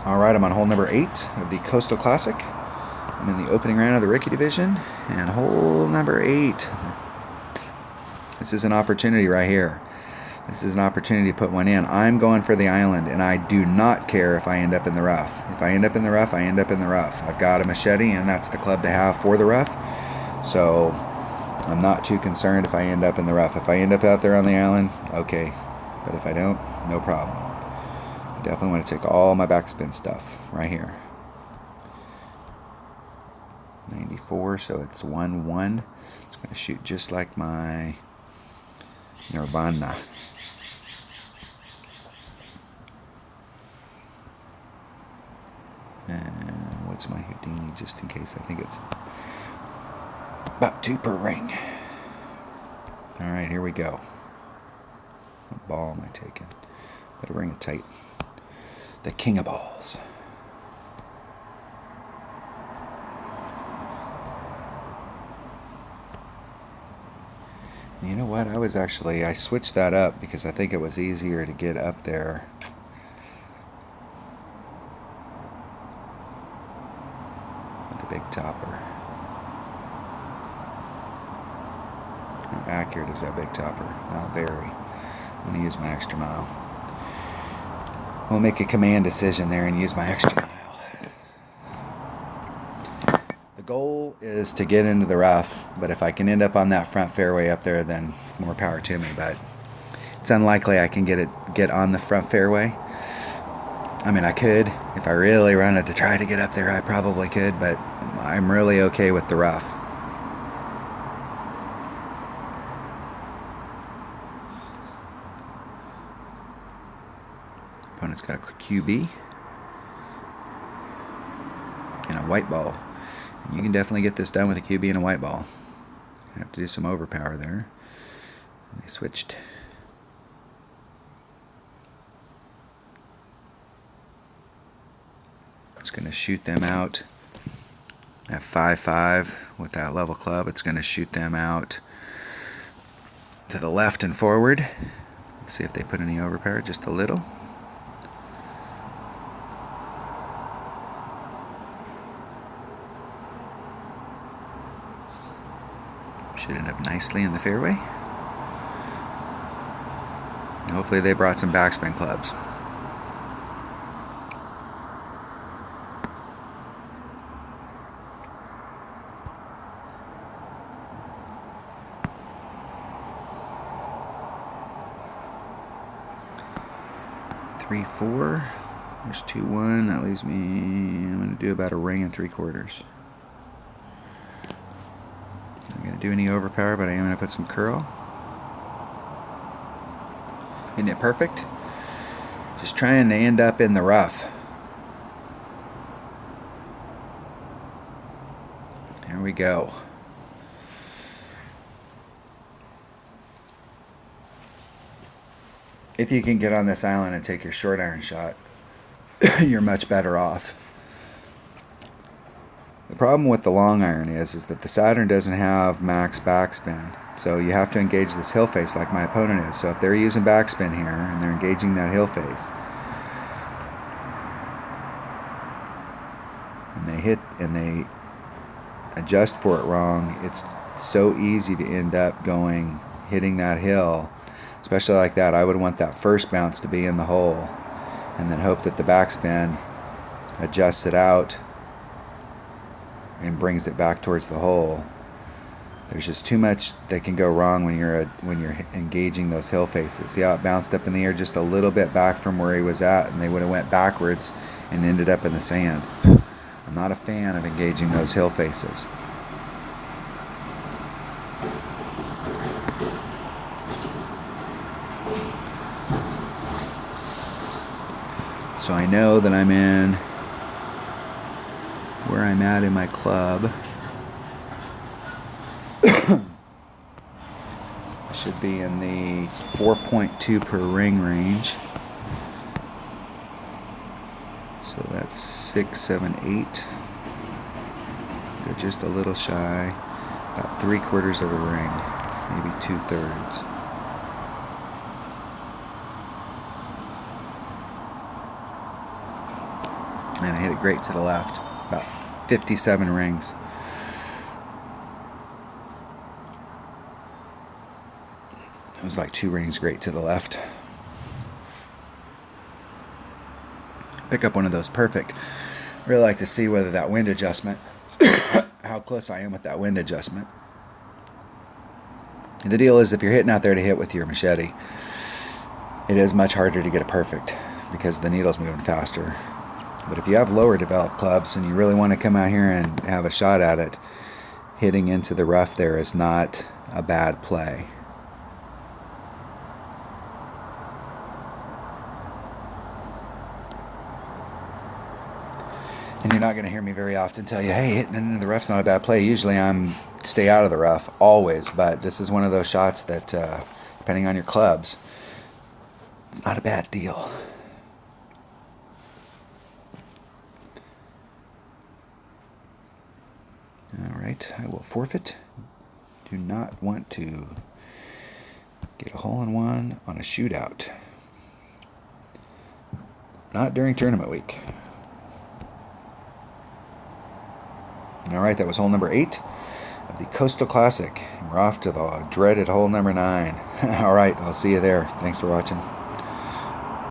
Alright, I'm on hole number 8 of the Coastal Classic. I'm in the opening round of the Rookie Division, and hole number 8. This is an opportunity right here. This is an opportunity to put one in. I'm going for the island, and I do not care if I end up in the rough. If I end up in the rough, I end up in the rough. I've got a machete, and that's the club to have for the rough. So I'm not too concerned if I end up in the rough. If I end up out there on the island, okay. But if I don't, no problem. I definitely want to take all my backspin stuff right here. 94, so it's 1-1. It's going to shoot just like my Nirvana. And what's my Houdini, just in case? I think it's about 2 per ring. Alright, here we go. What ball am I taking? Better bring it tight. The king of balls. You know what? I switched that up because I think it was easier to get up there. With the big topper. How accurate is that big topper? Not very. I'm going to use my extra mile. We'll make a command decision there and use my extra mile. The goal is to get into the rough, but if I can end up on that front fairway up there, then more power to me. But it's unlikely I can get on the front fairway. I mean, I could. If I really wanted to try to get up there, I probably could, but I'm really okay with the rough. Opponent's got a QB and a white ball. And you can definitely get this done with a QB and a white ball. I have to do some overpower there. And they switched. It's going to shoot them out at 5-5 with that level club. It's going to shoot them out to the left and forward. Let's see if they put any overpower, just a little. Should end up nicely in the fairway. Hopefully they brought some backspin clubs. Three, 4. There's 2-1. That leaves me. I'm going to do about a ring and 3/4. I'm going to do any overpower, but I am going to put some curl. Isn't it perfect? Just trying to end up in the rough. There we go. If you can get on this island and take your short iron shot, you're much better off. The problem with the long iron is that the Saturn doesn't have max backspin. So you have to engage this hill face like my opponent is. So if they're using backspin here and they're engaging that hill face, and they hit and they adjust for it wrong, it's so easy to end up hitting that hill. Especially like that, I would want that first bounce to be in the hole and then hope that the backspin adjusts it out and brings it back towards the hole. There's just too much that can go wrong when you're engaging those hill faces. See how it bounced up in the air just a little bit back from where he was at, and they would have went backwards and ended up in the sand. I'm not a fan of engaging those hill faces. So I know that I'm in where I'm at in my club. Should be in the 4.2 per ring range. So that's 6, 7, 8. They're just a little shy. About 3/4 of a ring, maybe 2/3. And I hit it great to the left, about 57 rings. It was like 2 rings great to the left. Pick up one of those perfect. Really like to see whether that wind adjustment, how close I am with that wind adjustment. The deal is, if you're hitting out there to hit with your machete, it is much harder to get it perfect because the needle's moving faster. But if you have lower developed clubs and you really want to come out here and have a shot at it, hitting into the rough there is not a bad play. And you're not going to hear me very often tell you, hey, hitting into the rough's not a bad play. Usually I'm stay out of the rough, always. But this is one of those shots that, depending on your clubs, it's not a bad deal. Alright, I will forfeit. Do not want to get a hole-in-one on a shootout. Not during tournament week. Alright, that was hole number 8 of the Coastal Classic. We're off to the dreaded hole number 9. Alright, I'll see you there. Thanks for watching.